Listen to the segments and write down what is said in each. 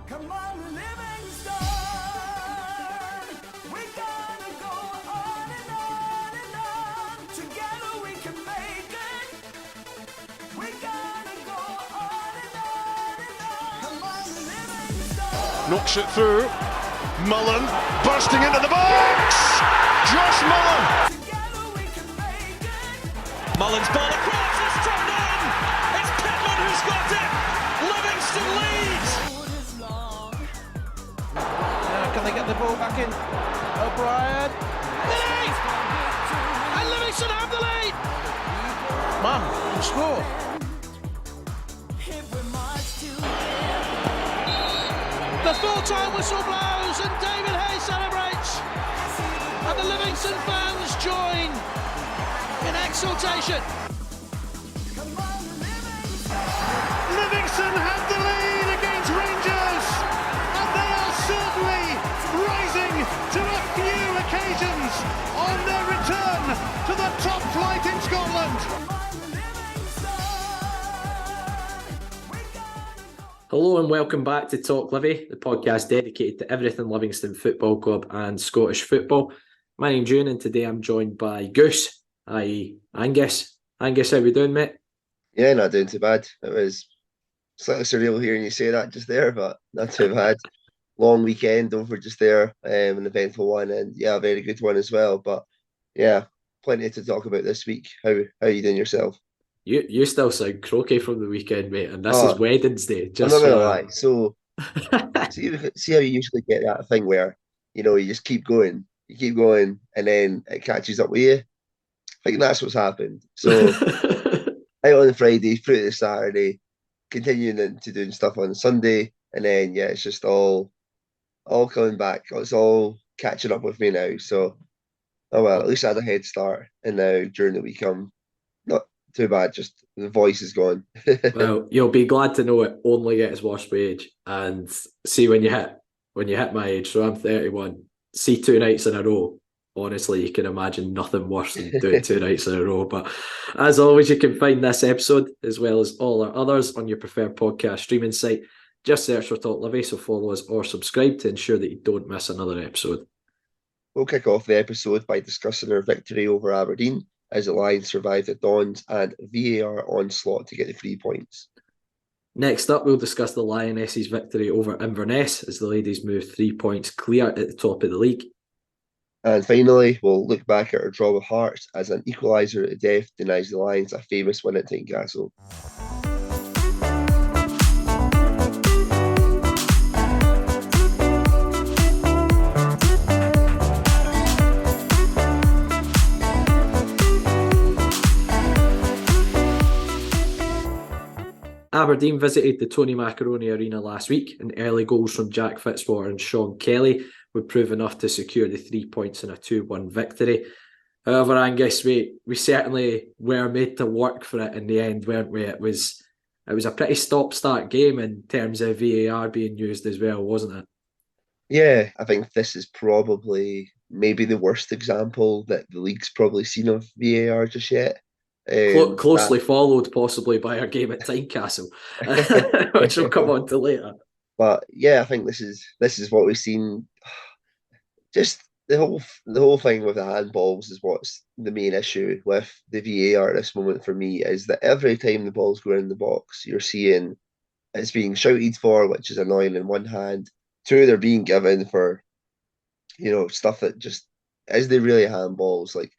Come on, Livingston. We gotta go on and on and on. Together we can make it. We gotta go on and on and on. Come on, Livingston. Knocks it through. Mullen bursting into the box. Josh Mullen. Together we can make it. Mullen's ball across, it's turned in! It's Pittman who's got it! Livingston leads! Road is long. Now can they get the ball back in? O'Brien. Lead! And Livingston have the lead! Man, can score. If we march together. The full-time whistle blows and David Hayes celebrates. And the Livingston fans join in exultation. Come on, Livingston. Livingston have the lead against Rangers, and they are certainly rising to a few occasions on their return to the top flight in Scotland. Come on, Livingston. We gotta go. Hello and welcome back to Talk Livi, the podcast dedicated to everything Livingston Football Club and Scottish football. My name's Euan and today I'm joined by Goose, i.e. Angus. Angus, how we doing, mate? Yeah, not doing too bad. It was slightly surreal hearing you say that just there, but not too bad. Long weekend over just there, an eventful one, and yeah, a very good one as well. But yeah, plenty to talk about this week. How are you doing yourself? You still sound croaky from the weekend, mate, and this Oh, is Wednesday. I'm Just not gonna so- lie. So see how you usually get that thing where you just keep going, and then it catches up with you. I think that's what's happened. So out on the Friday, through to the Saturday, continuing into doing stuff on Sunday, and then yeah, it's just all coming back. It's all catching up with me now. So oh well, at least I had a head start, and now during the week I'm not too bad. Just the voice is gone. Well, you'll be glad to know it only gets worse with age. And see when you hit my age, so I'm 31. See 2 nights in a row. Honestly, you can imagine nothing worse than doing 2 nights in a row. But as always, you can find this episode as well as all our others on your preferred podcast streaming site. Just search for Talk Livi, so follow us or subscribe to ensure that you don't miss another episode. We'll kick off the episode by discussing our victory over Aberdeen as the Lions survived the Dons and VAR onslaught to get the 3 points. Next up, we'll discuss the Lionesses' victory over Inverness as the ladies move 3 points clear at the top of the league. And finally, we'll look back at our draw with Hearts as an equaliser at the death denies the Lions a famous win at Tynecastle. Aberdeen visited the Tony Macaroni Arena last week, and early goals from Jack Fitzwater and Sean Kelly would prove enough to secure the 3 points in a 2-1 victory. However, Angus, we certainly were made to work for it in the end, weren't we? It was a pretty stop-start game in terms of VAR being used as well, wasn't it? Yeah, I think this is probably maybe the worst example that the league's probably seen of VAR just yet. Closely followed possibly by our game at Tynecastle, which we'll come on to later. But yeah, I think this is what we've seen. Just the whole thing with the handballs is what's the main issue with the VAR at this moment for me, is that every time the ball's going in the box, you're seeing it's being shouted for, which is annoying in one hand. Two, they're being given for stuff that just is they really handballs. Like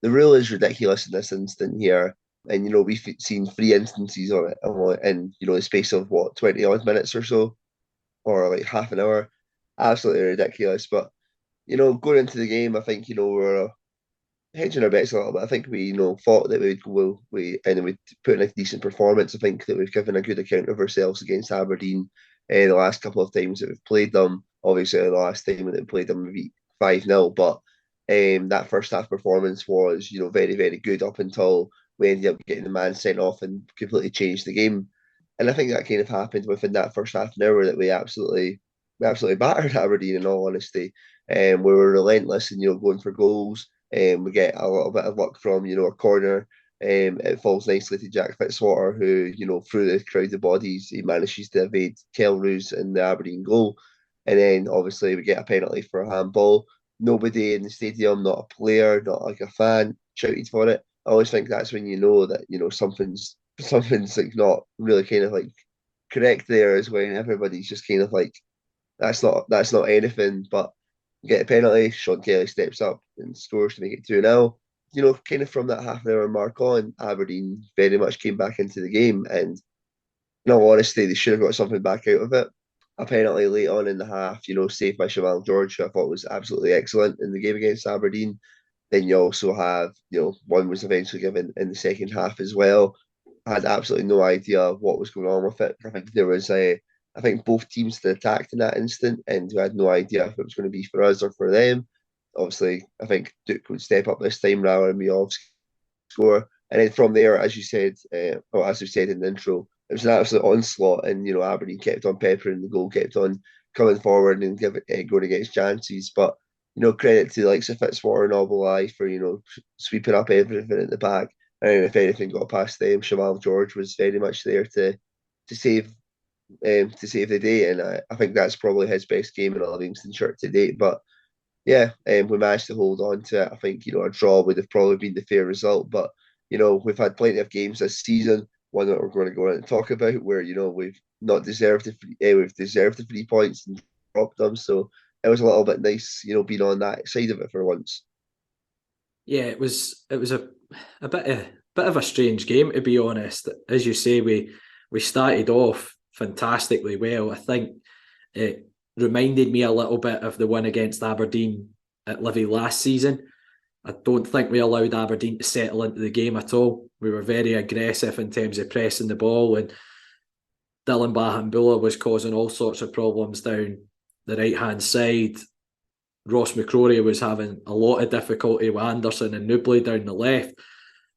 the rule is ridiculous in this instant here, and we've seen 3 instances of it in the space of 20 odd minutes or so, or like half an hour. Absolutely ridiculous. But going into the game, I think we're hedging our bets a little bit. I think we thought that we'd put in a decent performance. I think that we've given a good account of ourselves against Aberdeen the last couple of times that we've played them. Obviously, the last time that we played them, we beat 5-0, but that first half performance was, very, very good up until we ended up getting the man sent off and completely changed the game. And I think that kind of happened within that first half an hour, that we absolutely battered Aberdeen, in all honesty. We were relentless in, going for goals. We get a little bit of luck from, a corner It falls nicely to Jack Fitzwater, who, through the crowd of bodies, he manages to evade Kel Roos in the Aberdeen goal. And then obviously we get a penalty for a handball. Nobody in the stadium, not a player, not like a fan, shouted for it. I always think that's when you know that, something's like not really kind of like correct there, is when everybody's just kind of like, that's not anything. But get a penalty, Sean Kelly steps up and scores to make it 2-0. Kind of from that half an hour mark on, Aberdeen very much came back into the game, and in all honesty, they should have got something back out of it. A penalty late on in the half, saved by Shamal George, who I thought was absolutely excellent in the game against Aberdeen. Then you also have, one was eventually given in the second half as well. I had absolutely no idea what was going on with it. I think both teams had attacked in that instant, and we had no idea if it was going to be for us or for them. Obviously, I think Duke would step up this time rather than Miov's score. And then from there, as you said, or as we said in the intro, it was an absolute onslaught, and Aberdeen kept on peppering the goal, kept on coming forward and going against chances. But credit to the likes of Fitzwater and Obalai for sweeping up everything at the back. And if anything got past them, Shamal George was very much there to save the day, and I think that's probably his best game in a Livingston shirt to date. But yeah, we managed to hold on to it. I think a draw would have probably been the fair result, but we've had plenty of games this season. One that we're going to go on and talk about, where we've not deserved we've deserved the 3 points and dropped them. So it was a little bit nice, being on that side of it for once. Yeah, it was a bit of a strange game, to be honest. As you say, we started off fantastically well. I think it reminded me a little bit of the win against Aberdeen at Livy last season. I don't think we allowed Aberdeen to settle into the game at all. We were very aggressive in terms of pressing the ball, and Dylan Bahambula was causing all sorts of problems down the right-hand side. Ross McCrory was having a lot of difficulty with Anderson and Newbley down the left.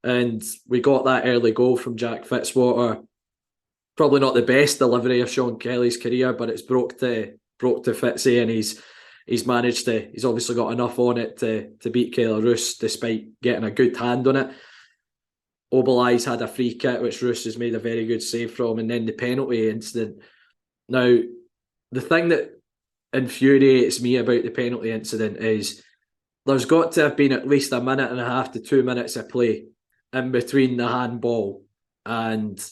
And we got that early goal from Jack Fitzwater. Probably not the best delivery of Sean Kelly's career, but it's broke to Fitzy, and he's managed to. He's obviously got enough on it to beat Kelly Roos, despite getting a good hand on it. Obalai's had a free kick, which Roos has made a very good save from, and then the penalty incident. Now, the thing that infuriates me about the penalty incident is there's got to have been at least a minute and a half to 2 minutes of play in between the handball and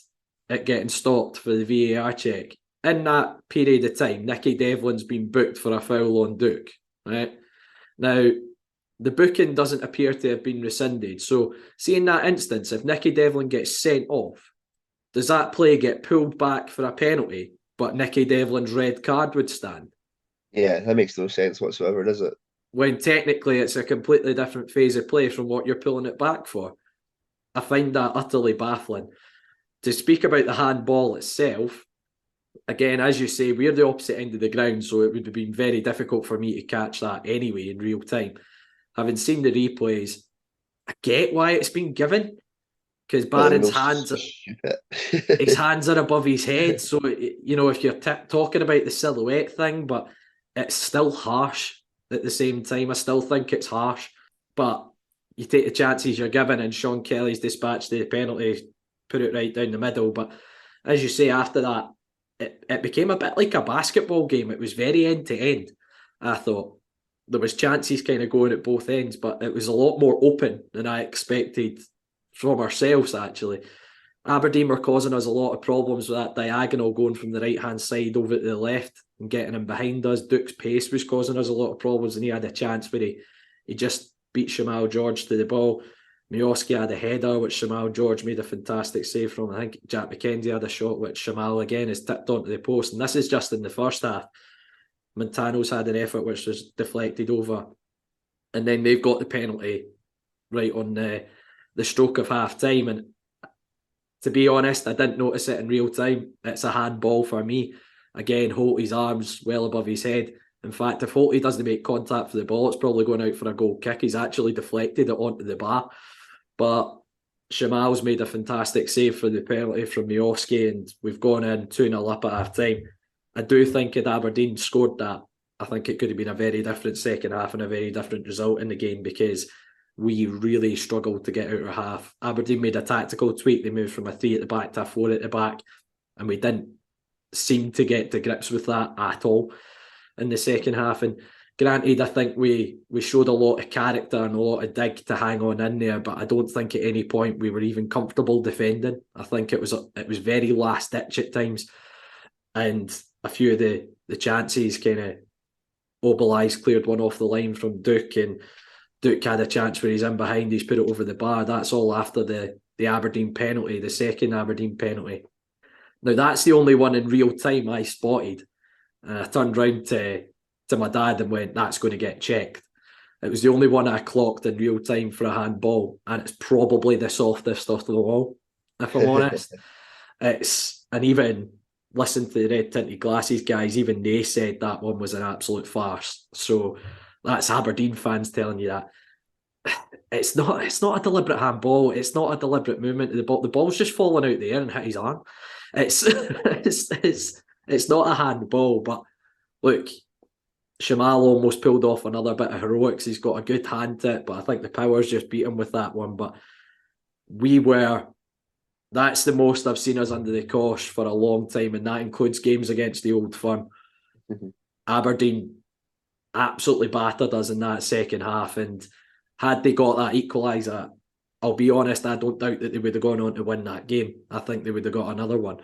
it getting stopped for the VAR check. In that period of time, Nicky Devlin's been booked for a foul on Duke. Right? Now, the booking doesn't appear to have been rescinded. So, see in that instance, if Nicky Devlin gets sent off, does that play get pulled back for a penalty, but Nicky Devlin's red card would stand? Yeah, that makes no sense whatsoever, does it? When technically it's a completely different phase of play from what you're pulling it back for. I find that utterly baffling. To speak about the handball itself, again, as you say, we're the opposite end of the ground, so it would have been very difficult for me to catch that anyway in real time. Having seen the replays, I get why it's been given, because Barron's his hands are above his head. So, if you're talking about the silhouette thing, but it's still harsh at the same time. I still think it's harsh, but you take the chances you're given, and Sean Kelly's dispatched the penalty, put it right down the middle. But as you say, after that, it became a bit like a basketball game. It was very end to end. I thought there was chances kind of going at both ends, but it was a lot more open than I expected from ourselves, actually. Aberdeen were causing us a lot of problems with that diagonal going from the right-hand side over to the left and getting him behind us. Duke's pace was causing us a lot of problems, and he had a chance where he just beat Shamal George to the ball. Miovski had a header, which Shamal George made a fantastic save from. I think Jack McKenzie had a shot, which Shamal again has tipped onto the post. And this is just in the first half. Montano's had an effort which was deflected over. And then they've got the penalty right on the stroke of half-time. And to be honest, I didn't notice it in real time. It's a handball for me. Again, Holt's arms well above his head. In fact, if Holte doesn't make contact for the ball, it's probably going out for a goal kick. He's actually deflected it onto the bar. But Shamal's made a fantastic save for the penalty from Miovski, and we've gone in 2-0 up at half-time. I do think if Aberdeen scored that, I think it could have been a very different second half and a very different result in the game, because we really struggled to get out our half. Aberdeen made a tactical tweak. They moved from a 3 at the back to a 4 at the back, and we didn't seem to get to grips with that at all in the second half. And granted, I think we showed a lot of character and a lot of dig to hang on in there, but I don't think at any point we were even comfortable defending. I think it was very last ditch at times, and a few of the chances kind of Obalai's cleared one off the line from Duke, and Duke had a chance where he's in behind, he's put it over the bar. That's all after the Aberdeen penalty, the second Aberdeen penalty. Now, that's the only one in real time I spotted. And I turned round to my dad and went, that's going to get checked. It was the only one I clocked in real time for a handball, and it's probably the softest of them all, if I'm honest. And even listen to the red tinted glasses guys, even they said that one was an absolute farce. So that's Aberdeen fans telling you that. It's not a deliberate handball. It's not a deliberate movement of the ball. The ball's just falling out the air and hit his arm. It's not a handball. But look, Shamal almost pulled off another bit of heroics. He's got a good hand to it, but I think the powers just beat him with that one. But that's the most I've seen us under the cosh for a long time, and that includes games against the Old Firm. Mm-hmm. Aberdeen absolutely battered us in that second half, and had they got that equaliser, I'll be honest, I don't doubt that they would have gone on to win that game. I think they would have got another one.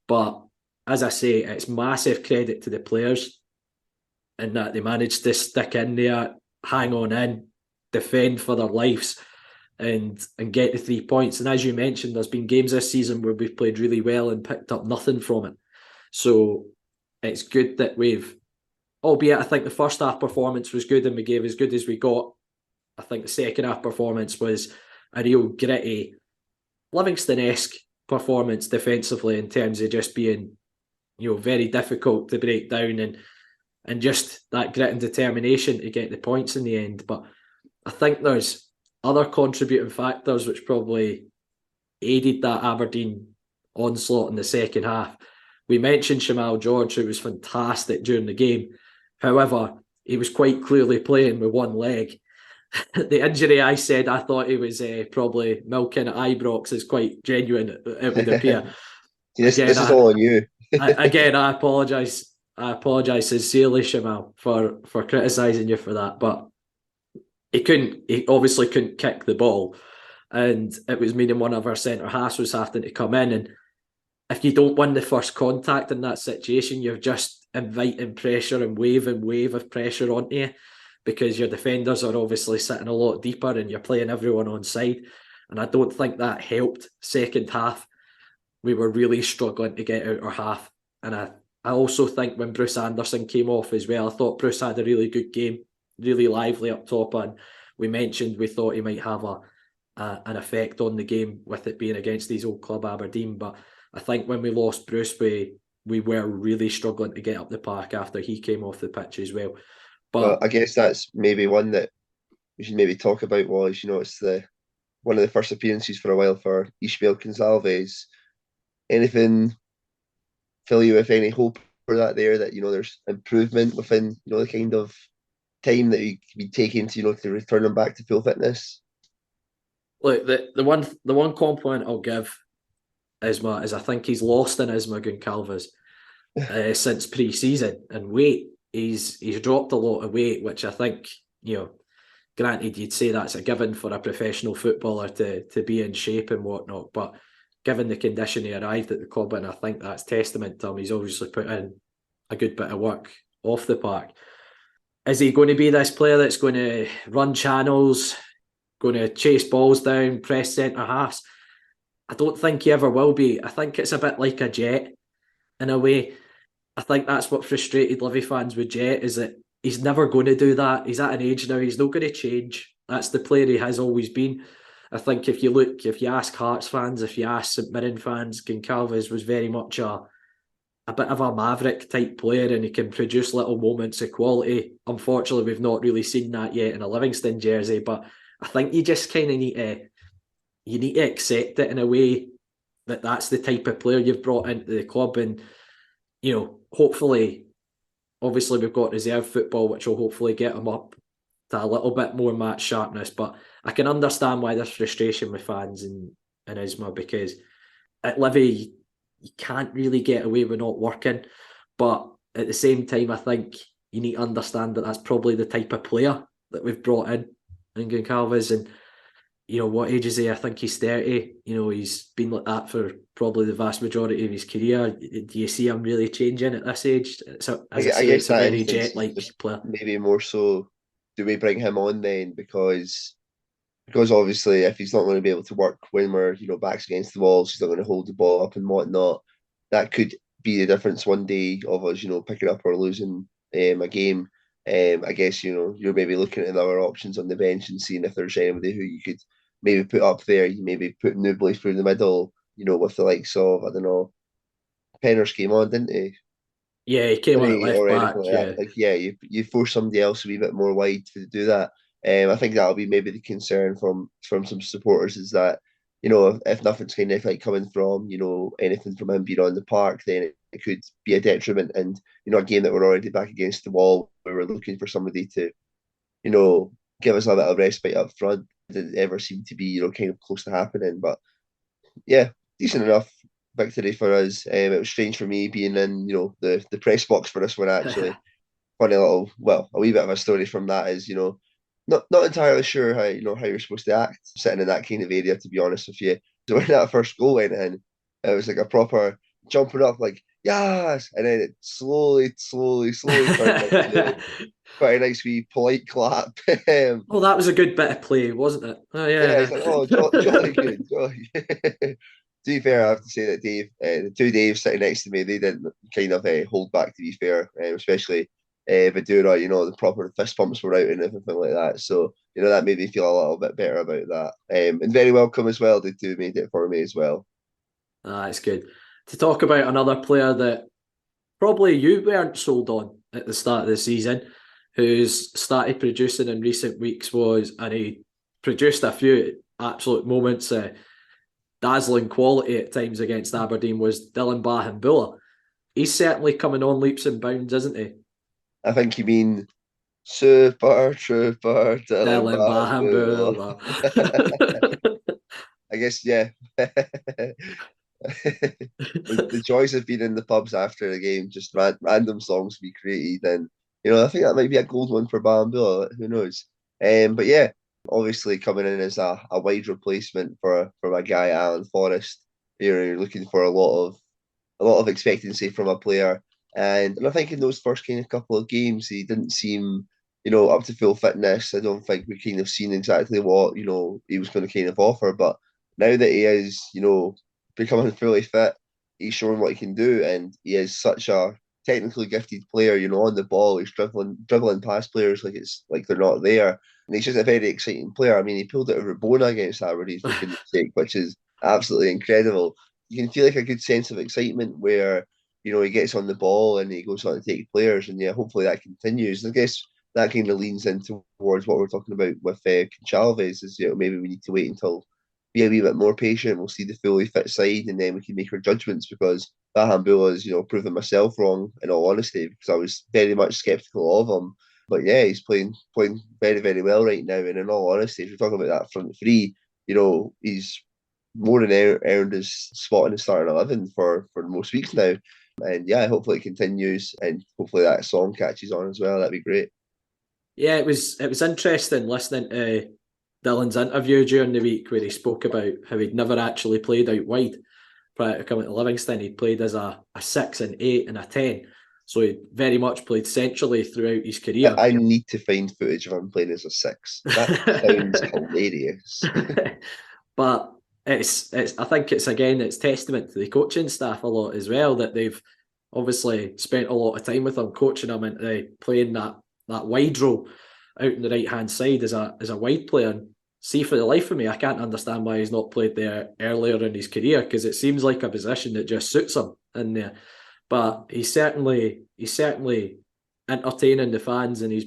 But as I say, it's massive credit to the players in that they managed to stick in there, hang on in, defend for their lives, and get the 3 points. And as you mentioned, there's been games this season where we've played really well and picked up nothing from it. So it's good that albeit I think the first half performance was good and we gave as good as we got. I think the second half performance was a real gritty, Livingston-esque performance defensively, in terms of just being, very difficult to break down and just that grit and determination to get the points in the end. But I think there's other contributing factors which probably aided that Aberdeen onslaught in the second half. We mentioned Shamal George, who was fantastic during the game. However, he was quite clearly playing with one leg. The injury, I thought he was probably milking at Ibrox, is quite genuine, it would appear. This is all on you. Again, I apologise. I apologise sincerely, Shamal, for criticising you for that. But he obviously couldn't kick the ball, and it was meaning one of our centre halves was having to come in. And if you don't win the first contact in that situation, you're just inviting pressure and wave of pressure onto you, because your defenders are obviously sitting a lot deeper and you're playing everyone on side. And I don't think that helped second half. We were really struggling to get out our half. And I also think when Bruce Anderson came off as well, I thought Bruce had a really good game, really lively up top. And we mentioned we thought he might have an effect on the game with it being against his old club Aberdeen. But I think when we lost Bruce, we were really struggling to get up the park after he came off the pitch as well. But I guess that's maybe one that we should maybe talk about was, it's one of the first appearances for a while for Ishmael Gonçalves. Anything fill you with any hope for that there, that, there's improvement within, the kind of time that you can be taking to return him back to full fitness? Look, the one compliment I'll give Isma is I think he's lost in Isma Gonçalves since pre-season and weight. He's dropped a lot of weight, which I think, granted you'd say that's a given for a professional footballer to be in shape and whatnot, but given the condition he arrived at the club in, I think that's testament to him. He's obviously put in a good bit of work off the park. Is he going to be this player that's going to run channels, going to chase balls down, press centre halves? I don't think he ever will be. I think it's a bit like a Jet in a way. I think that's what frustrated Livy fans with Jet, is that he's never going to do that. He's at an age now, he's not going to change. That's the player he has always been. I think if you ask Hearts fans, if you ask St Mirren fans, Gonçalves was very much a bit of a maverick type player, and he can produce little moments of quality. Unfortunately, we've not really seen that yet in a Livingston jersey, but I think you just kind of need to accept it in a way that that's the type of player you've brought into the club. And hopefully, obviously we've got reserve football, which will hopefully get him up to a little bit more match sharpness. But I can understand why there's frustration with fans in Isma, because at Livi you can't really get away with not working. But at the same time, I think you need to understand that that's probably the type of player that we've brought in Goncalves. And what age is he? I think he's 30. He's been like that for probably the vast majority of his career. Do you see him really changing at this age? So, I guess it's a that very instance, jet-like just player. maybe more so, do we bring him on then? Because obviously if he's not going to be able to work when we're, backs against the walls, he's not going to hold the ball up and whatnot. That could be the difference one day of us, picking up or losing a game. I guess, you're maybe looking at other options on the bench and seeing if there's anybody who you could maybe put up there. You maybe put Nubly through the middle, with the likes of, I don't know, Penners came on, didn't he? Yeah, he came on at left Or back. anything like Yeah. that. Like, yeah, you force somebody else a wee bit more wide to do that. I think that'll be maybe the concern from some supporters, is that, if nothing's kind of like coming from, anything from him being on the park, then it could be a detriment. And, a game that we're already back against the wall, where we're looking for somebody to, give us a bit of respite up front, didn't ever seem to be, kind of close to happening. But yeah, decent enough victory for us. It was strange for me being in, the press box for this one, actually. Funny little, a wee bit of a story from that is, not entirely sure how you're supposed to act sitting in that kind of area, to be honest with you. So when that first goal went in, it was like a proper jumping up, like, yes, and then it slowly turned into quite a nice wee polite clap. Oh, that was a good bit of play, wasn't it? Oh, Yeah, yeah. it's like, oh, jolly good, jolly. To be fair, I have to say that Dave, the two Daves sitting next to me, they didn't kind of hold back, to be fair, especially Vidura, the proper fist pumps were out and everything like that. So, that made me feel a little bit better about that. And very welcome as well. They two made it for me as well. It's good. To talk about another player that probably you weren't sold on at the start of the season, who's started producing in recent weeks, and he produced a few absolute moments, dazzling quality at times against Aberdeen, was Dylan Bahamboula. He's certainly coming on leaps and bounds, isn't he? I think you mean Super Trooper Dylan Dylan Bahamboula. Bahamboula. I guess, yeah. the joys of being in the pubs after the game, just random songs to be created, and I think that might be a gold one for Bambulla. Who knows? But yeah, obviously coming in as a wide replacement for my guy Alan Forrest. You're looking for a lot of expectancy from a player, and I think in those first kind of couple of games he didn't seem up to full fitness. I don't think we kind of seen exactly what he was going to kind of offer, but now that he is becoming fully fit, he's showing what he can do, and he is such a technically gifted player. On the ball, he's dribbling past players like it's like they're not there, and he's just a very exciting player. I mean, he pulled out a Rabona against Aberdeen, for goodness sake, which is absolutely incredible. You can feel like a good sense of excitement where he gets on the ball and he goes on to take players, and yeah, hopefully that continues. And I guess that kind of leans in towards what we're talking about with Goncalves, is maybe we need to wait until be a wee bit more patient. We'll see the fully fit side, and then we can make our judgments, because Bahambula has, proven myself wrong, in all honesty, because I was very much sceptical of him. But yeah, he's playing very, very well right now. And in all honesty, if you're talking about that front three, he's more than earned his spot in the starting 11 for most weeks now. And yeah, hopefully it continues, and hopefully that song catches on as well. That'd be great. Yeah, it was interesting listening to Dylan's interview during the week, where he spoke about how he'd never actually played out wide prior to coming to Livingston. He'd played as a 6, an 8 and a 10. So he very much played centrally throughout his career. I need to find footage of him playing as a 6. That sounds hilarious. But it's I think it's testament to the coaching staff a lot as well, that they've obviously spent a lot of time with him, coaching him into playing that wide role out on the right hand side as a wide player. And see, for the life of me, I can't understand why he's not played there earlier in his career, because it seems like a position that just suits him in there. But he's certainly entertaining the fans, and he's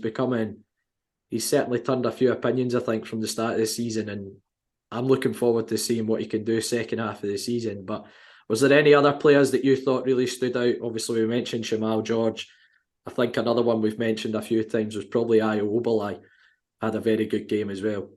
certainly turned a few opinions, I think, from the start of the season, and I'm looking forward to seeing what he can do second half of the season. But was there any other players that you thought really stood out? Obviously, we mentioned Shamal George. I think another one we've mentioned a few times was probably Ayo Obalai. had a very good game as well.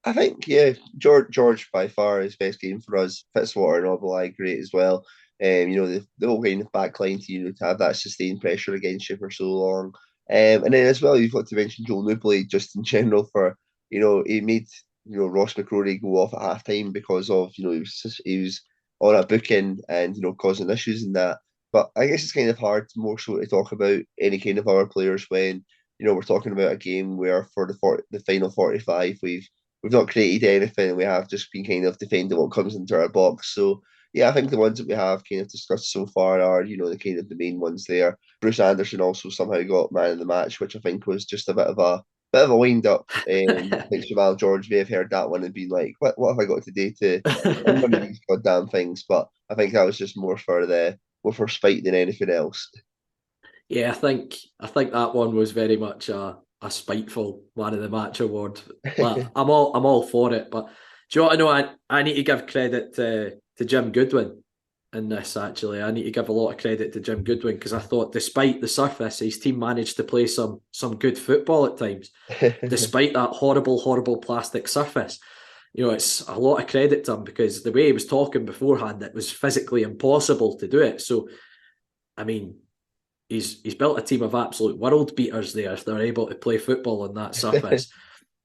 I think, yeah, George by far his best game for us. Fitzwater and Obelai great as well. The whole kind of back line to have that sustained pressure against you for so long. And then as well, you've got to mention Joel Newbley just in general for, he made, Ross McCrory go off at half time because of, he was on a booking and, causing issues in that. But I guess it's kind of hard more so to talk about any kind of our players when, we're talking about a game where for the final 45, we've not created anything. We have just been kind of defending what comes into our box. So yeah, I think the ones that we have kind of discussed so far are, the kind of the main ones there. Bruce Anderson also somehow got man of the match, which I think was just a bit of a wind up. I think Jamal George may have heard that one and been like, what have I got to do to win one of these goddamn things? But I think that was just more for spite than anything else. Yeah, I think that one was very much a spiteful man of the match award. But I'm all for it. But do you want to know? I need to give credit to Jim Goodwin in this. Actually, I need to give a lot of credit to Jim Goodwin because I thought, despite the surface, his team managed to play some good football at times, despite that horrible plastic surface. It's a lot of credit to him because the way he was talking beforehand, it was physically impossible to do it. So, I mean, he's built a team of absolute world beaters there if they're able to play football on that surface.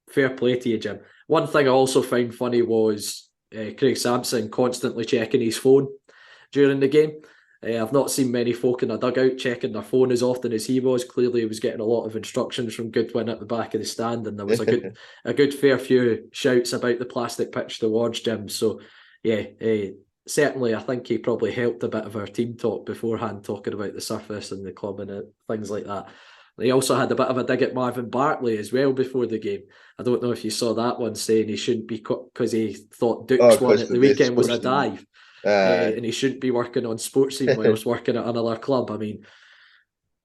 Fair play to you, Jim. One thing I also found funny was Craig Sampson constantly checking his phone during the game. I've not seen many folk in a dugout checking their phone as often as he was. Clearly, he was getting a lot of instructions from Goodwin at the back of the stand, and there was a good fair few shouts about the plastic pitch towards Jim. So, yeah, certainly, I think he probably helped a bit of our team talk beforehand, talking about the surface and the club and things like that. He also had a bit of a dig at Marvin Bartley as well before the game. I don't know if you saw that one, saying he shouldn't be because he thought Duke's one at the weekend was a dive. And he shouldn't be working on sports team whilst working at another club. I mean,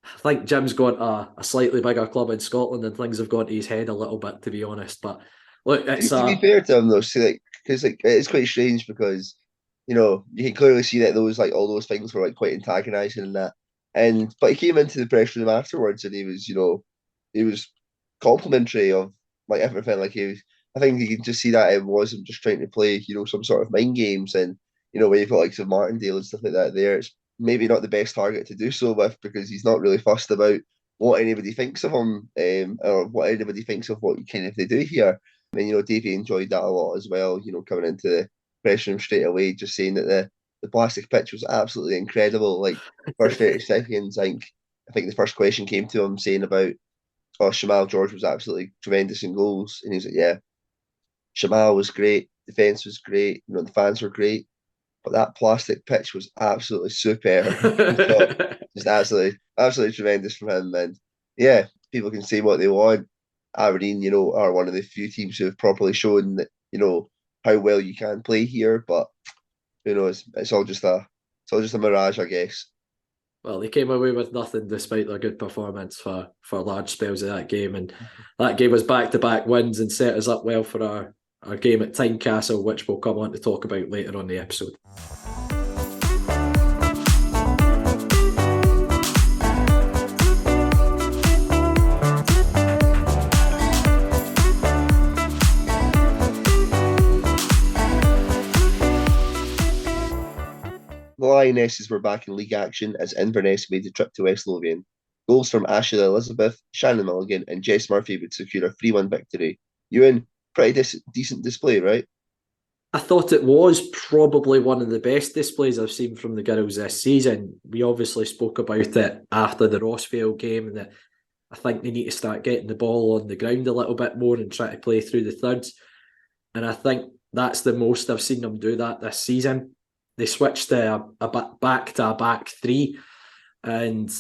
I think Jim's got a slightly bigger club in Scotland and things have gone to his head a little bit, to be honest. But look, it's to be fair to him though, see, because it's quite strange because you can clearly see that all those things were quite antagonising and that. But he came into the pressure room afterwards and he was complimentary of everything. I think you can just see that it wasn't just trying to play some sort of mind games and when you've got some Martindale and stuff like that there, it's maybe not the best target to do so with because he's not really fussed about what anybody thinks of him or what anybody thinks of what kind of they do here. And Davey enjoyed that a lot as well. Coming into the pressure room straight away, just saying that the plastic pitch was absolutely incredible. First 30 seconds, I think the first question came to him saying about, Shamal George was absolutely tremendous in goals, and he's like, yeah, Shamal was great, defence was great, the fans were great, but that plastic pitch was absolutely superb. Just absolutely tremendous from him. And yeah, people can say what they want. Aberdeen, are one of the few teams who have properly shown that, how well you can play here, but who knows? It's all just a mirage, I guess. Well, they came away with nothing despite their good performance for large spells of that game, and that gave us back-to-back wins and set us up well for our game at Tynecastle, which we'll come on to talk about later on the episode. The Lionesses were back in league action as Inverness made the trip to West Lothian. Goals from Ashley Elizabeth, Shannon Milligan and Jess Murphy would secure a 3-1 victory. Euan, pretty decent display, right? I thought it was probably one of the best displays I've seen from the girls this season. We obviously spoke about it after the Rossvale game and that I think they need to start getting the ball on the ground a little bit more and try to play through the thirds. And I think that's the most I've seen them do that this season. They switched back to a back three, and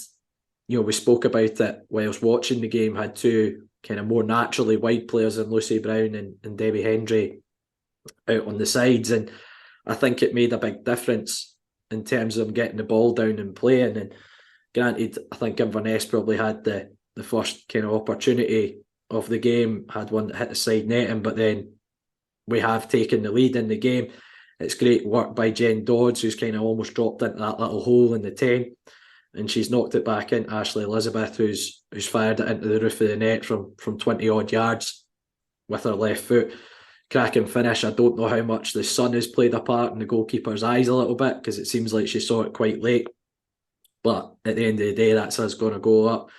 we spoke about it whilst watching the game. Had two kind of more naturally wide players than Lucy Brown and Debbie Hendry out on the sides, and I think it made a big difference in terms of them getting the ball down and playing. And granted, I think Inverness probably had the first kind of opportunity of the game, had one that hit the side netting, but then we have taken the lead in the game. It's great work by Jen Dodds, who's kind of almost dropped into that little hole in the 10 and she's knocked it back into Ashley Elizabeth, who's fired it into the roof of the net from 20 odd yards with her left foot. Cracking finish. I don't know how much the sun has played a part in the goalkeeper's eyes a little bit, because it seems like she saw it quite late. But at the end of the day, that's us going to go up.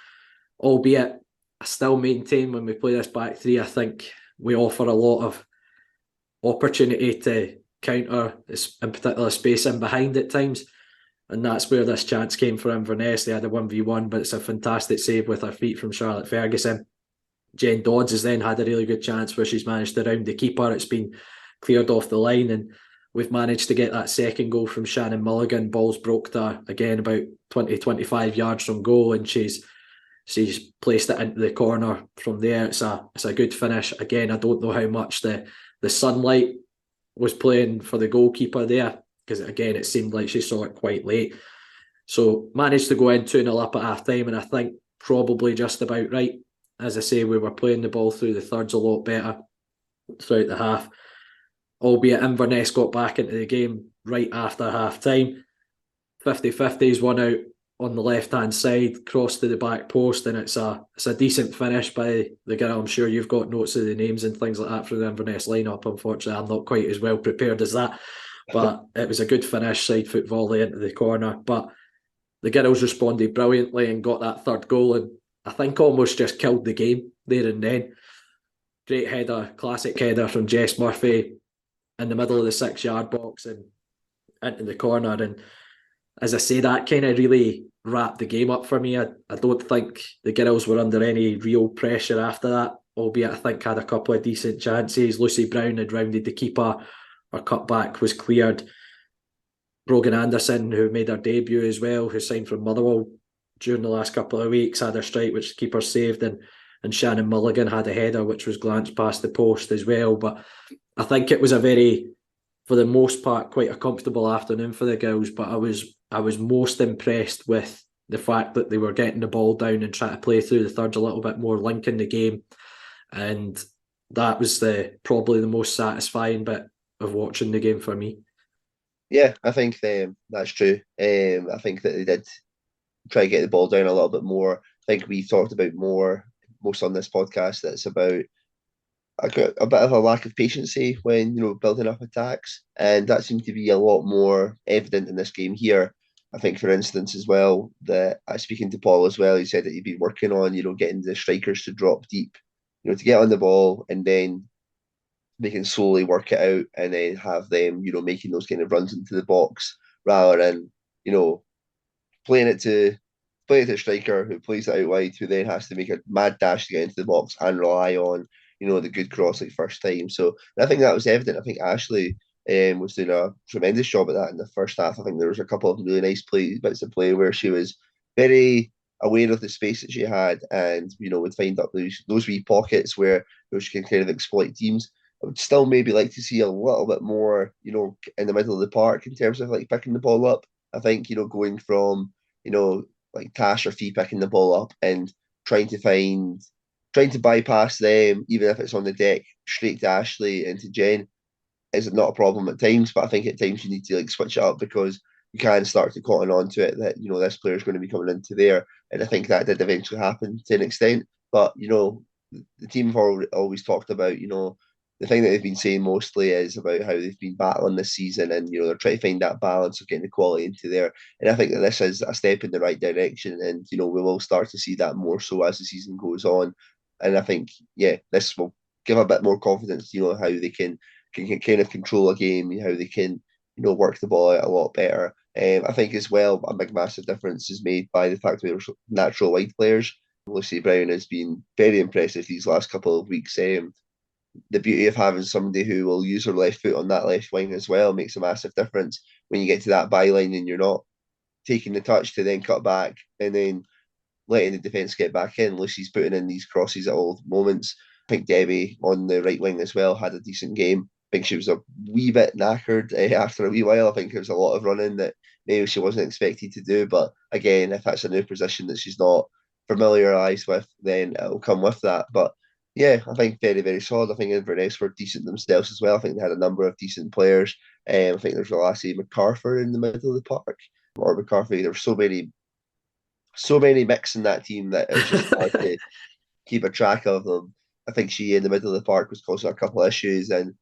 Albeit, I still maintain when we play this back three, I think we offer a lot of opportunity to counter, in particular space in behind at times. And that's where this chance came for Inverness. They had a 1v1, but it's a fantastic save with her feet from Charlotte Ferguson. Jen Dodds has then had a really good chance where she's managed to round the keeper. It's been cleared off the line, and we've managed to get that second goal from Shannon Mulligan. Ball's broke to her, again, about 20-25 yards from goal, and she's placed it into the corner from there. It's a good finish. Again, I don't know how much the sunlight was playing for the goalkeeper there, because again, it seemed like she saw it quite late. So managed to go in 2-0 up at half time, and I think probably just about right. As I say, we were playing the ball through the thirds a lot better throughout the half, albeit Inverness got back into the game right after half time. 50-50's one out on the left-hand side, cross to the back post, and it's a decent finish by the girl. I'm sure you've got notes of the names and things like that for the Inverness lineup. Unfortunately, I'm not quite as well prepared as that, but it was a good finish, side foot volley into the corner. But the girls responded brilliantly and got that third goal, and I think almost just killed the game there and then. Great header, classic header from Jess Murphy in the middle of the 6-yard box and into the corner. And as I say, that kind of really wrapped the game up for me. I don't think the girls were under any real pressure after that, albeit I think had a couple of decent chances. Lucy Brown had rounded the keeper. Her cutback was cleared. Brogan Anderson, who made her debut as well, who signed from Motherwell during the last couple of weeks, had a strike which the keeper saved, and Shannon Mulligan had a header which was glanced past the post as well. But I think it was a very, for the most part, quite a comfortable afternoon for the girls. But I was most impressed with the fact that they were getting the ball down and trying to play through the thirds a little bit more, linking the game, and that was probably the most satisfying bit of watching the game for me. Yeah, I think that's true. I think that they did try to get the ball down a little bit more. I think we talked about most on this podcast, that's about a bit of a lack of patience when building up attacks, and that seemed to be a lot more evident in this game here. I think, for instance, as well, that speaking to Paul as well, he said that he'd been working on getting the strikers to drop deep, to get on the ball, and then they can slowly work it out, and then have them making those kind of runs into the box, rather than playing it to a striker who plays it out wide, who then has to make a mad dash to get into the box and rely on the good cross like first time. So I think that was evident. I think Ashley was doing a tremendous job at that in the first half. I think there was a couple of really nice bits of play where she was very aware of the space that she had, and would find up those wee pockets where she can kind of exploit teams. I would still maybe like to see a little bit more, in the middle of the park in terms of like picking the ball up. I think, going from, like Tash or Fee picking the ball up and trying to bypass them, even if it's on the deck, straight to Ashley and to Jen, is not a problem at times. But I think at times you need to like switch it up, because you can start to cotton on to it that, this player is going to be coming into there. And I think that did eventually happen to an extent. But, the team have always talked about, the thing that they've been saying mostly is about how they've been battling this season, and they're trying to find that balance of getting the quality into there. And I think that this is a step in the right direction, and we will start to see that more so as the season goes on. And I think this will give a bit more confidence, how they can kind of control a game, how they can work the ball out a lot better. I think as well a big massive difference is made by the fact that they're natural wide players. Lucy Brown has been very impressive these last couple of weeks. The beauty of having somebody who will use her left foot on that left wing as well makes a massive difference when you get to that byline and you're not taking the touch to then cut back and then letting the defence get back in. Lucy's putting in these crosses at all moments. I think Debbie on the right wing as well had a decent game. I think she was a wee bit knackered after a wee while. I think there was a lot of running that maybe she wasn't expected to do. But again, if that's a new position that she's not familiarised with, then it'll come with that. But yeah, I think very, very solid. I think Inverness were decent themselves as well. I think they had a number of decent players. I think there's a lassie MacArthur in the middle of the park, or McCarthy. There were so many so many mix in that team that it's just hard to keep a track of them. I think she in the middle of the park was causing a couple of issues, and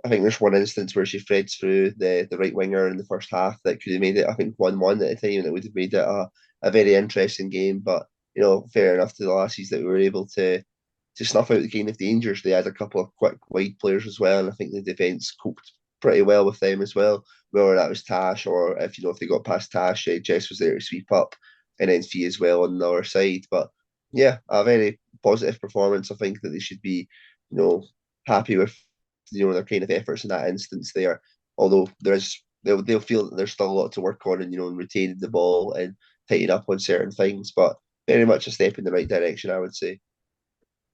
I think there's one instance where she threads through the right winger in the first half that could have made it, I think, 1-1 at the time, and it would have made it a very interesting game. But fair enough to the lassies that we were able to snuff out the game of dangers. They had a couple of quick wide players as well, and I think the defence coped pretty well with them as well. Whether that was Tash or if they got past Tash, Jess was there to sweep up, and then Fee as well on the other side. But yeah, a very positive performance. I think that they should be, happy with their kind of efforts in that instance there. Although they'll feel that there's still a lot to work on, and retaining the ball and tightening up on certain things. But very much a step in the right direction, I would say.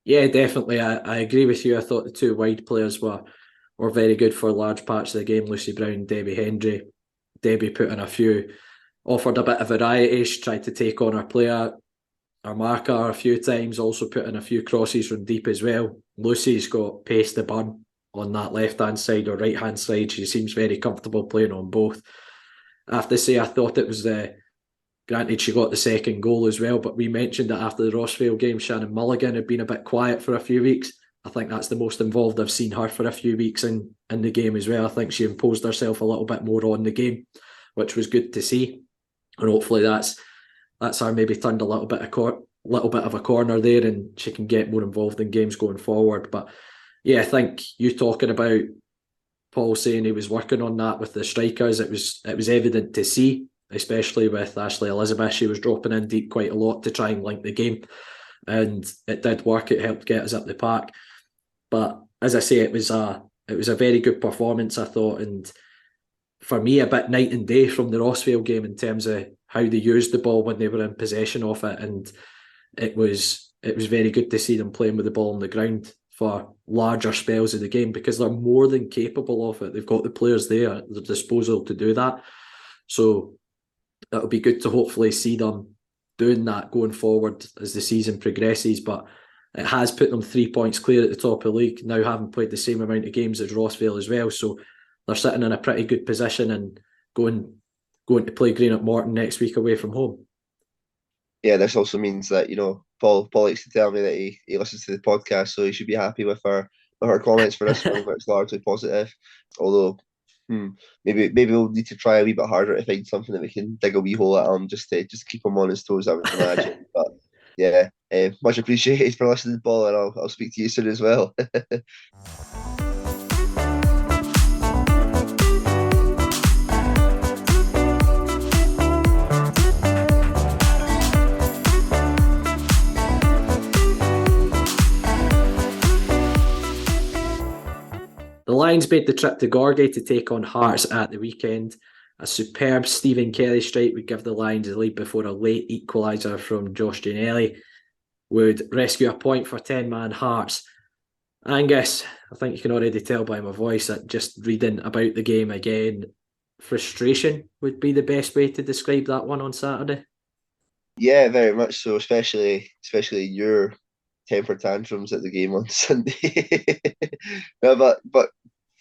Yeah, definitely. I agree with you. I thought the two wide players were very good for large parts of the game. Lucy Brown, Debbie Hendry. Debbie put in offered a bit of variety. She tried to take on her player, her marker a few times, also put in a few crosses from deep as well. Lucy's got pace to burn on that left-hand side or right-hand side. She seems very comfortable playing on both. I have to say, I thought it was granted, she got the second goal as well, but we mentioned that after the Rossvale game, Shannon Mulligan had been a bit quiet for a few weeks. I think that's the most involved I've seen her for a few weeks in the game as well. I think she imposed herself a little bit more on the game, which was good to see. And hopefully that's her maybe turned a little bit of a corner there, and she can get more involved in games going forward. But yeah, I think you talking about Paul saying he was working on that with the strikers, it was evident to see, especially with Ashley Elizabeth. She was dropping in deep quite a lot to try and link the game, and it did work. It helped get us up the park. But as I say, it was a very good performance, I thought, and for me a bit night and day from the Rossvale game in terms of how they used the ball when they were in possession of it, and it was very good to see them playing with the ball on the ground for larger spells of the game, because they're more than capable of it. They've got the players there at their disposal to do that. So it'll be good to hopefully see them doing that going forward as the season progresses. But it has put them 3 points clear at the top of the league, now having played the same amount of games as Rossvale as well. So they're sitting in a pretty good position and going to play Greenock Morton next week away from home. Yeah, this also means that Paul likes to tell me that he listens to the podcast, so he should be happy with our comments for this one, but it's largely positive. Although maybe we'll need to try a wee bit harder to find something that we can dig a wee hole at him just to keep him on his toes, I would imagine. But yeah, much appreciated for listening, Paul, and I'll speak to you soon as well. The Lions made the trip to Gorgie to take on Hearts at the weekend. A superb Stephen Kelly strike would give the Lions the lead before a late equaliser from Josh Gianelli would rescue a point for 10-man Hearts. Angus, I think you can already tell by my voice that just reading about the game again, frustration would be the best way to describe that one on Saturday. Yeah, very much so, especially your temper tantrums at the game on Sunday. No, but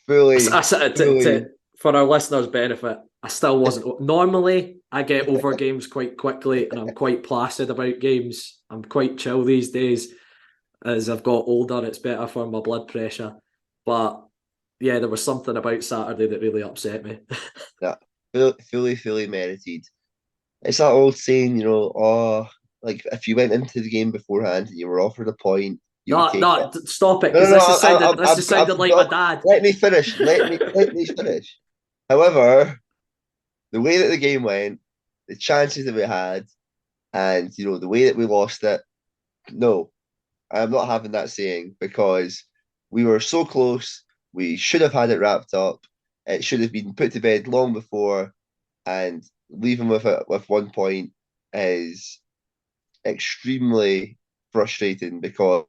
fully, for our listeners' benefit, I still wasn't. Normally, I get over games quite quickly, and I'm quite placid about games. I'm quite chill these days. As I've got older, it's better for my blood pressure. But yeah, there was something about Saturday that really upset me. Yeah, fully merited. It's that old saying, like if you went into the game beforehand and you were offered a point, stop it, because this is sounded like my dad. Let me finish. Let me finish. However, the way that the game went, the chances that we had, and the way that we lost it, no, I'm not having that saying, because we were so close. We should have had it wrapped up. It should have been put to bed long before, and leaving with 1 point is extremely frustrating, because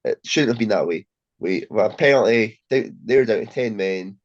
it shouldn't have been that way. Apparently they're down to 10 men,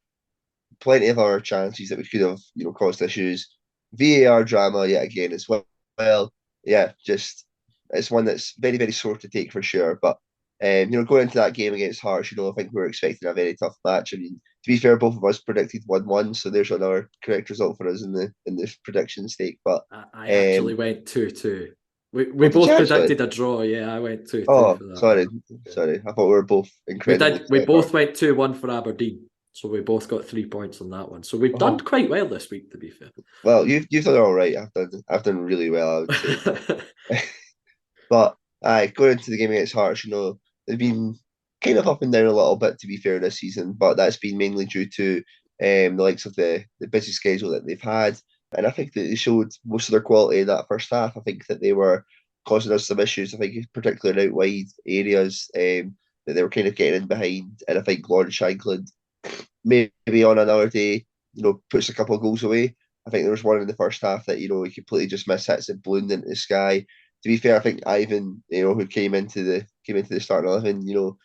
plenty of other chances that we could have caused issues. VAR drama yet again as well. Yeah, just it's one that's very, very sore to take for sure. But going into that game against Hearts, I think we were expecting a very tough match. I mean, be fair, both of us predicted 1-1, so there's another correct result for us in the prediction stake. But I actually went 2-2. We did both you actually? predicted a draw. Yeah, I went 2-2 Oh, for that sorry, one. sorry. I thought we were both incredibly We clever. both went 2-1 for Aberdeen, so we both got 3 points on that one. So we've done quite well this week, to be fair. Well, you've done all right. I've done really well, I would say. But going into the game against Hearts, they've been kind of up and down a little bit, to be fair, this season, but that's been mainly due to the likes of the busy schedule that they've had. And I think that they showed most of their quality in that first half. I think that they were causing us some issues. I think particularly out wide areas that they were kind of getting in behind. And I think Lawrence Shankland, maybe on another day, puts a couple of goals away. I think there was one in the first half that, he completely just missed hits and ballooned into the sky. To be fair, I think Ivan, who came into the starting 11,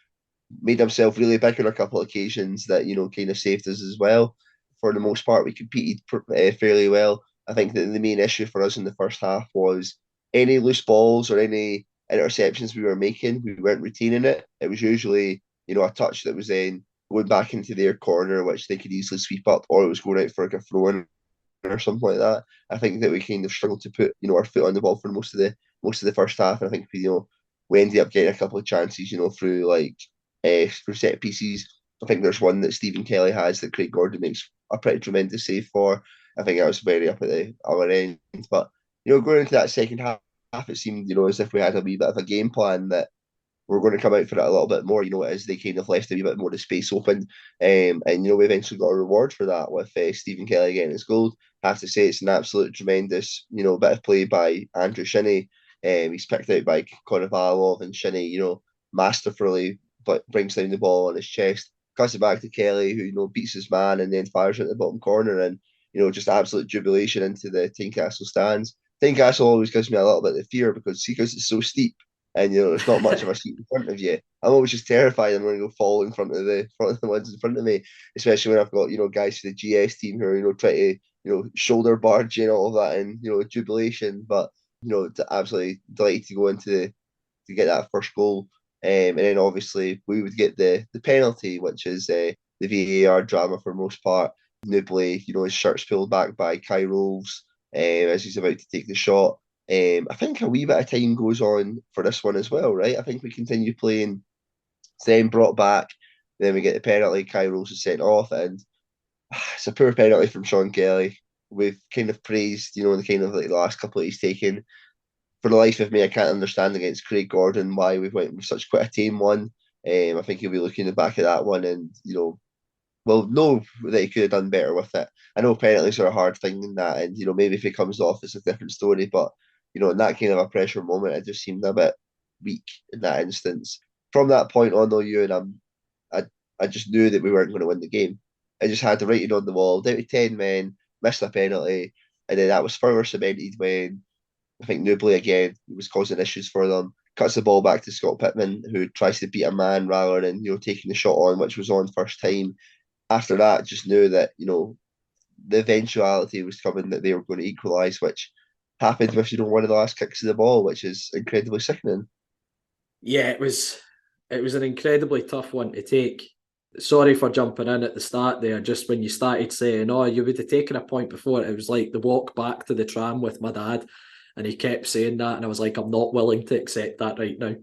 made himself really big on a couple of occasions that, kind of saved us as well. For the most part, we competed fairly well. I think that the main issue for us in the first half was any loose balls or any interceptions we were making, we weren't retaining it. It was usually, a touch that was then going back into their corner, which they could easily sweep up, or it was going out for like a throw in or something like that. I think that we kind of struggled to put, our foot on the ball for most of the first half. And I think we ended up getting a couple of chances, through set pieces. I think there's one that Stephen Kelly has that Craig Gordon makes a pretty tremendous save for. I think that was very up at the other end. But going into that second half, it seemed as if we had a wee bit of a game plan that we're going to come out for it a little bit more, as they kind of left a wee bit more of space open. And we eventually got a reward for that with Stephen Kelly getting his goal. I have to say it's an absolute tremendous, bit of play by Andrew Shinnie. He's picked out by Konovalov, and Shinnie, masterfully but brings down the ball on his chest, cuts it back to Kelly, who beats his man and then fires it at the bottom corner, and just absolute jubilation into the Tynecastle stands. Tynecastle always gives me a little bit of fear because it's so steep, and there's not much of a seat in front of you. I'm always just terrified I'm going to go fall in front of the ones in front of me, especially when I've got guys for the GS team who are try to shoulder barge and all of that and jubilation. But absolutely delighted to go to get that first goal. And then obviously we would get the penalty, which is the VAR drama for most part. Nubly, his shirt's pulled back by Kai Rolls as he's about to take the shot. I think a wee bit of time goes on for this one as well, right? I think we continue playing, then brought back, then we get the penalty, Kai Rolls is sent off, and it's a poor penalty from Sean Kelly. We've kind of praised, the kind of like the last couple that he's taken. For the life of me, I can't understand against Craig Gordon why we went with such quite a tame one. I think he'll be looking back at that one and, know that he could have done better with it. I know penalties are a hard thing in that, and, maybe if he comes off, it's a different story. But, in that kind of a pressure moment, it just seemed a bit weak in that instance. From that point on, though, I just knew that we weren't going to win the game. I just had the writing on the wall, down to 10 men, missed a penalty, and then that was further cemented when I think Nubly again was causing issues for them. Cuts the ball back to Scott Pittman, who tries to beat a man rather than taking the shot on, which was on first time. After that, just knew that the eventuality was coming that they were going to equalise, which happened with one of the last kicks of the ball, which is incredibly sickening. Yeah, it was an incredibly tough one to take. Sorry for jumping in at the start there. Just when you started saying, "Oh, you would have taken a point before," it was like the walk back to the tram with my dad. And he kept saying that, and I was like, I'm not willing to accept that right now.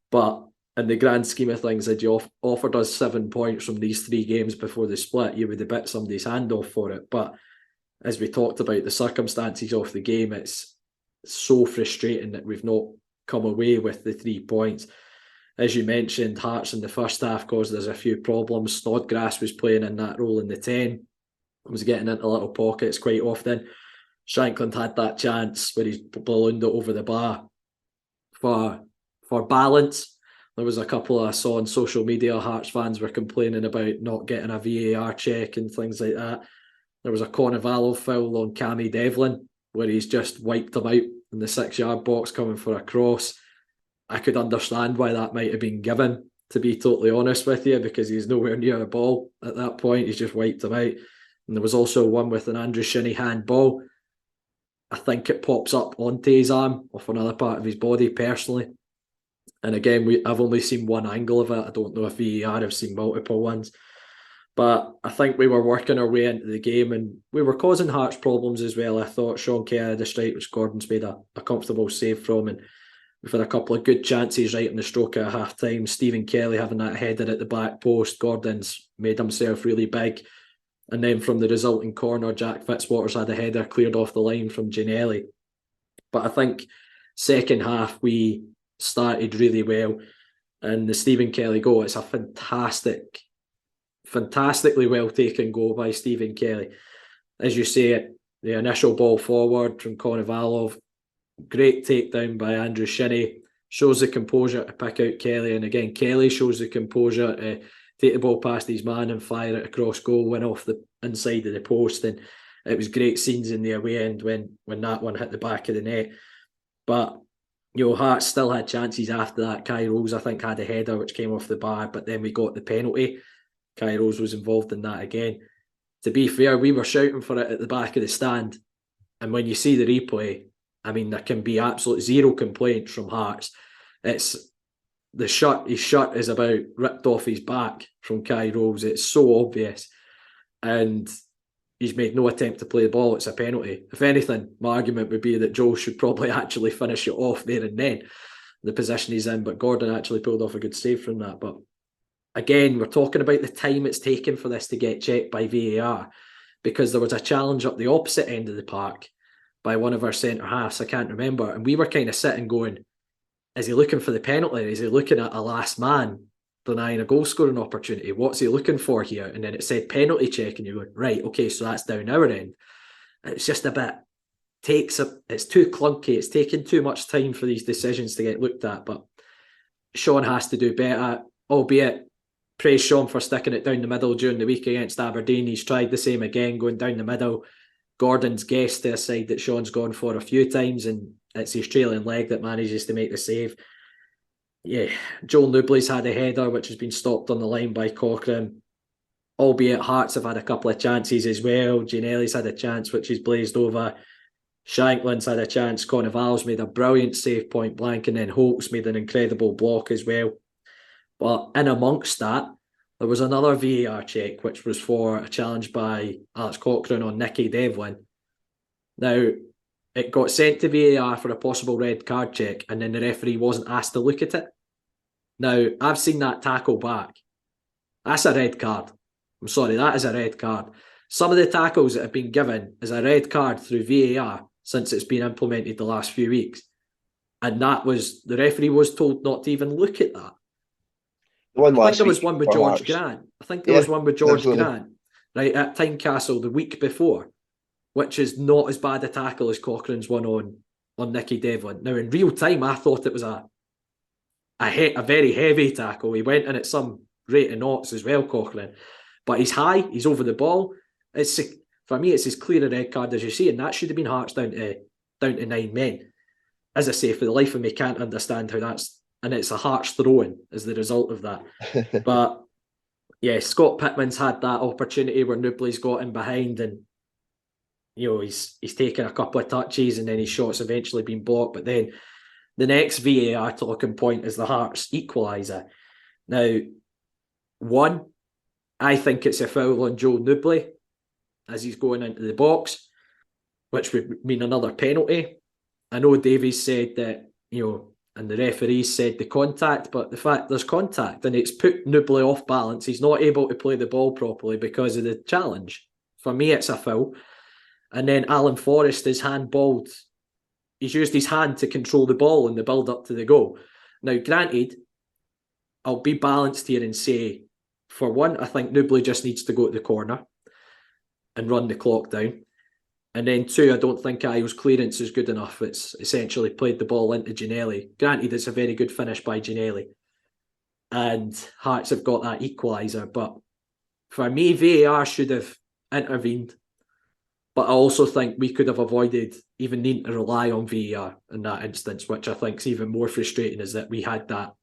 But in the grand scheme of things, had you offered us 7 points from these 3 games before the split, you would have bit somebody's hand off for it. But as we talked about the circumstances of the game, it's so frustrating that we've not come away with the 3 points. As you mentioned, Hearts in the first half caused us a few problems. Snodgrass was playing in that role in the 10, was getting into little pockets quite often. Shankland had that chance where he's ballooned it over the bar for balance. There was a couple I saw on social media, Hearts fans were complaining about not getting a VAR check and things like that. There was a Konovalov foul on Cammy Devlin where he's just wiped him out in the 6-yard box coming for a cross. I could understand why that might have been given, to be totally honest with you, because he's nowhere near a ball at that point. He's just wiped him out. And there was also one with an Andrew Shinnie handball. I think it pops up onto his arm off another part of his body personally. And again, I've only seen one angle of it. I don't know if VAR have seen multiple ones. But I think we were working our way into the game and we were causing Hearts problems as well. I thought Sean Kerr had a strike which Gordon's made a comfortable save from, and we've had a couple of good chances right in the stroke at half time. Stephen Kelly having that header at the back post. Gordon's made himself really big. And then from the resulting corner, Jack Fitzwaters had a header cleared off the line from Ginnelly. But I think second half we started really well. And the Stephen Kelly goal, it's a fantastically well taken goal by Stephen Kelly. As you say, the initial ball forward from Konovalov, great takedown by Andrew Shinnie, shows the composure to pick out Kelly, and again Kelly shows the composure to take the ball past his man and fire it across goal, win off the inside of the post. And it was great scenes in the away end when that one hit the back of the net. But Hearts still had chances after that. Kai Rose, I think, had a header which came off the bar, but then we got the penalty. Kai Rose was involved in that again. To be fair, we were shouting for it at the back of the stand. And when you see the replay, I mean, there can be absolute zero complaints from Hearts. It's his shirt is about ripped off his back from Kai Rose. It's so obvious. And he's made no attempt to play the ball. It's a penalty. If anything, my argument would be that Joe should probably actually finish it off there and then, the position he's in. But Gordon actually pulled off a good save from that. But again, we're talking about the time it's taken for this to get checked by VAR, because there was a challenge up the opposite end of the park by one of our centre halves, I can't remember, and we were kind of sitting going, is he looking for the penalty? Is he looking at a last man denying a goal scoring opportunity? What's he looking for here? And then it said penalty check, and you went, right, okay, so that's down our end. It's just a bit, it's too clunky. It's taking too much time for these decisions to get looked at. But Sean has to do better, albeit praise Sean for sticking it down the middle during the week against Aberdeen. He's tried the same again, going down the middle. Gordon's guessed to a side that Sean's gone for a few times, and it's his trailing leg that manages to make the save. Yeah, Joel Newbley's had a header which has been stopped on the line by Cochrane, albeit Hearts have had a couple of chances as well. Ginnelly's had a chance which is blazed over. Shankland's had a chance. Konoval's made a brilliant save point blank, and then Holt's made an incredible block as well. But in amongst that, there was another VAR check, which was for a challenge by Alex Cochrane on Nicky Devlin. Now, it got sent to VAR for a possible red card check, and then the referee wasn't asked to look at it. Now, I've seen that tackle back. That's a red card. I'm sorry, that is a red card. Some of the tackles that have been given as a red card through VAR since it's been implemented the last few weeks. And the referee was told not to even look at that. I think there was one with George Grant. Grant, right, at Tynecastle the week before, which is not as bad a tackle as Cochrane's one on Nicky Devlin. Now, in real time, I thought it was a very heavy tackle. He went in at some rate of knots as well, Cochrane. But he's high, he's over the ball. For me, it's as clear a red card as you see, and that should have been Hearts down to 9 men. As I say, for the life of me, can't understand how that's... And it's a Hearts throw-in as the result of that. But yeah, Scott Pittman's had that opportunity where Newbley's got in behind, and he's taken a couple of touches, and then his shot's eventually been blocked. But then the next VAR talking point is the Hearts equaliser. Now, one, I think it's a foul on Joe Newbley as he's going into the box, which would mean another penalty. I know Davies said that, and the referees said the contact, but the fact there's contact and it's put Newbley off balance. He's not able to play the ball properly because of the challenge. For me, it's a foul. And then Alan Forrest is handballed. He's used his hand to control the ball in the build-up to the goal. Now, granted, I'll be balanced here and say, for one, I think Newbley just needs to go to the corner and run the clock down. And then two, I don't think Ayo's clearance is good enough. It's essentially played the ball into Ginnelly. Granted, it's a very good finish by Ginnelly. And Hearts have got that equaliser. But for me, VAR should have intervened. But I also think we could have avoided even needing to rely on VAR in that instance, which I think is even more frustrating, is that we had that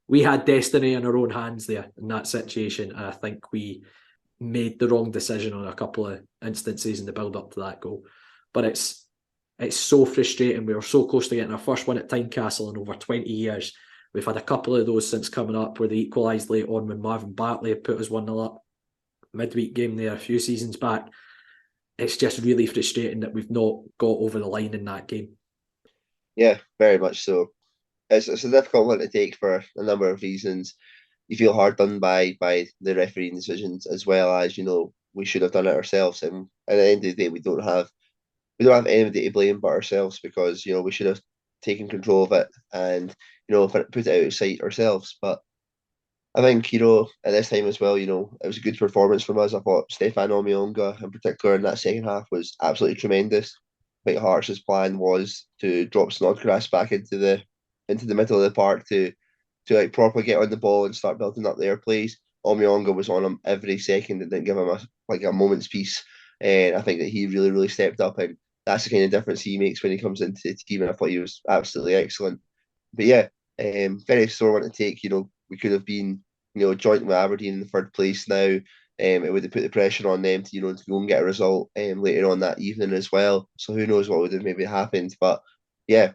we had destiny in our own hands there in that situation. And I think we made the wrong decision on a couple of instances in the build-up to that goal. But it's so frustrating. We were so close to getting our first one at Tynecastle in over 20 years. We've had a couple of those since coming up where they equalised late on when Marvin Bartley had put us 1-0 up. Midweek game there a few seasons back. It's just really frustrating that we've not got over the line in that game. Yeah, very much so. It's a difficult one to take for a number of reasons. You feel hard done by the refereeing decisions, as well as, we should have done it ourselves. And at the end of the day, we don't have anybody to blame but ourselves, because we should have taken control of it and put it out of sight ourselves. But I think at this time as well, it was a good performance from us. I thought Stefan Omionga in particular in that second half was absolutely tremendous. I think Hearts' plan was to drop Snodgrass back into the middle of the park to like properly get on the ball and start building up their plays. Omionga was on him every second and didn't give him a moment's peace. And I think that he really, really stepped up, and that's the kind of difference he makes when he comes into the team. And I thought he was absolutely excellent. But yeah, very sore one to take. We could have been, joint with Aberdeen in the third place now. It would have put the pressure on them to go and get a result later on that evening as well. So who knows what would have maybe happened. But yeah,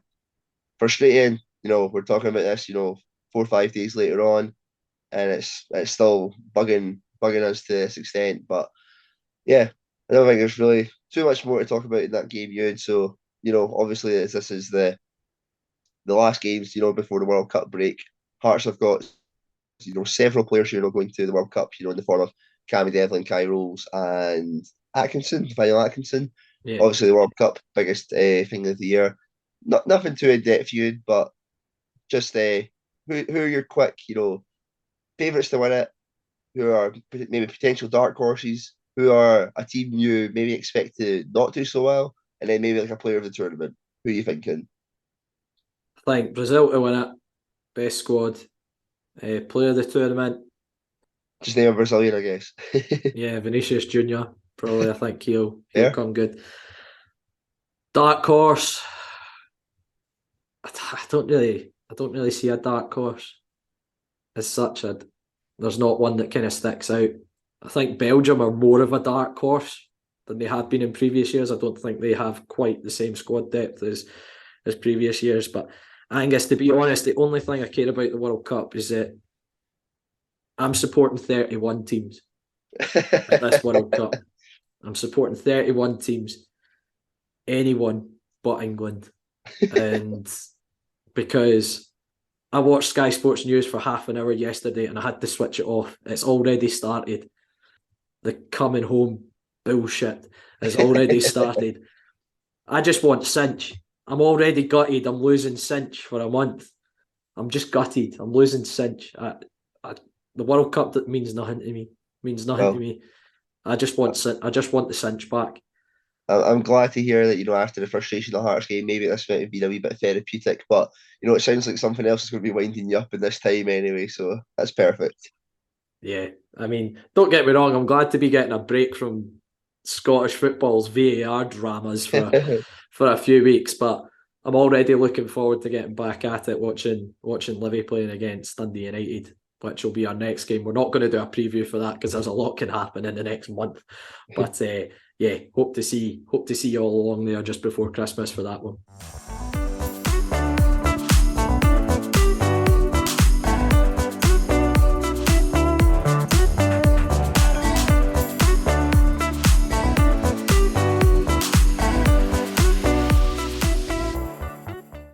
frustrating. We're talking about this, 4 or 5 days later on, and it's still bugging us to this extent. But yeah, I don't think there's really too much more to talk about in that game, Euan. So, obviously this is the last games, before the World Cup break. Hearts have got, several players who are going to the World Cup, in the form of Cammy Devlin, Kai Rolls and Vinyl Atkinson. Yeah. Obviously the World Cup, biggest thing of the year. Nothing too in-depth, Euan, but just who are your quick, favourites to win it, who are maybe potential dark horses, who are a team you maybe expect to not do so well, and then maybe like a player of the tournament. Who are you thinking? I think Brazil to win it, best squad, player of the tournament. Just name a Brazilian, I guess. Yeah, Vinicius Junior. Probably, I think he'll Yeah. come good. Dark horse. I don't really see a dark horse as such. There's not one that kind of sticks out. I think Belgium are more of a dark horse than they have been in previous years. I don't think they have quite the same squad depth as previous years. But Angus, to be honest, the only thing I care about the World Cup is that I'm supporting 31 teams at this World Cup. I'm supporting 31 teams, anyone but England. And because I watched Sky Sports News for half an hour yesterday and I had to switch it off. It's already started. The coming home bullshit has already started. I just want cinch. I'm already gutted. I'm losing cinch for a month. I'm just gutted. I'm losing cinch. The World Cup that means nothing to me. Means nothing to me. I just want the cinch back. I'm glad to hear that, after the frustration of the Hearts game, maybe this might have been a wee bit therapeutic, but, it sounds like something else is going to be winding you up in this time anyway, so that's perfect. Yeah, I mean, don't get me wrong, I'm glad to be getting a break from Scottish football's VAR dramas for a few weeks, but I'm already looking forward to getting back at it, watching Livi playing against Dundee United, which will be our next game. We're not going to do a preview for that because there's a lot can happen in the next month, but yeah, hope to see you all along there just before Christmas for that one.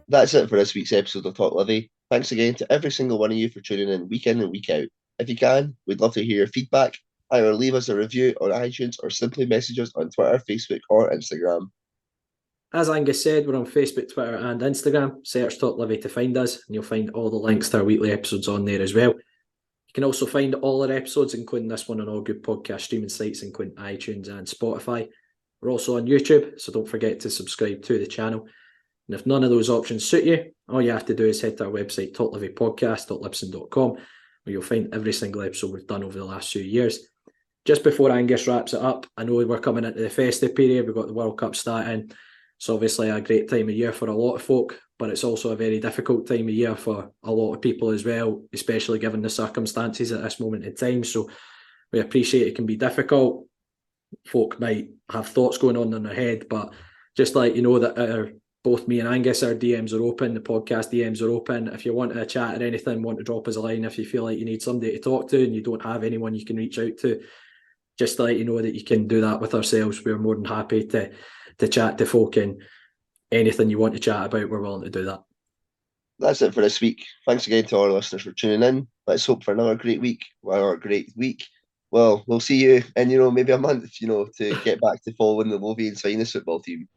That's it for this week's episode of Talk Livi. Thanks again to every single one of you for tuning in and week out. If you can, we'd love to hear your feedback. Either leave us a review on iTunes or simply message us on Twitter, Facebook or Instagram. As Angus said, we're on Facebook, Twitter and Instagram. Search Talk Livi to find us and you'll find all the links to our weekly episodes on there as well. You can also find all our episodes, including this one, on all good podcast streaming sites, including iTunes and Spotify. We're also on YouTube, so don't forget to subscribe to the channel. And if none of those options suit you, all you have to do is head to our website, talklivipodcast.libsyn.com, where you'll find every single episode we've done over the last few years. Just before Angus wraps it up, I know we're coming into the festive period. We've got the World Cup starting. It's obviously a great time of year for a lot of folk, but it's also a very difficult time of year for a lot of people as well, especially given the circumstances at this moment in time. So we appreciate it can be difficult. Folk might have thoughts going on in their head, but just like, that our both me and Angus, our DMs are open, the podcast DMs are open. If you want to chat or anything, want to drop us a line, if you feel like you need somebody to talk to and you don't have anyone you can reach out to, just to let you know that you can do that with ourselves. We're more than happy to chat to folk, and anything you want to chat about, we're willing to do that. That's it for this week. Thanks again to our listeners for tuning in. Let's hope for another great week, or a great week. Well, we'll see you in, maybe a month, to get back to following the Lothian Finest football team.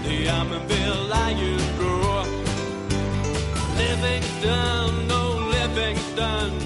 The Almonville Lions roar. Livingston, oh Livingston.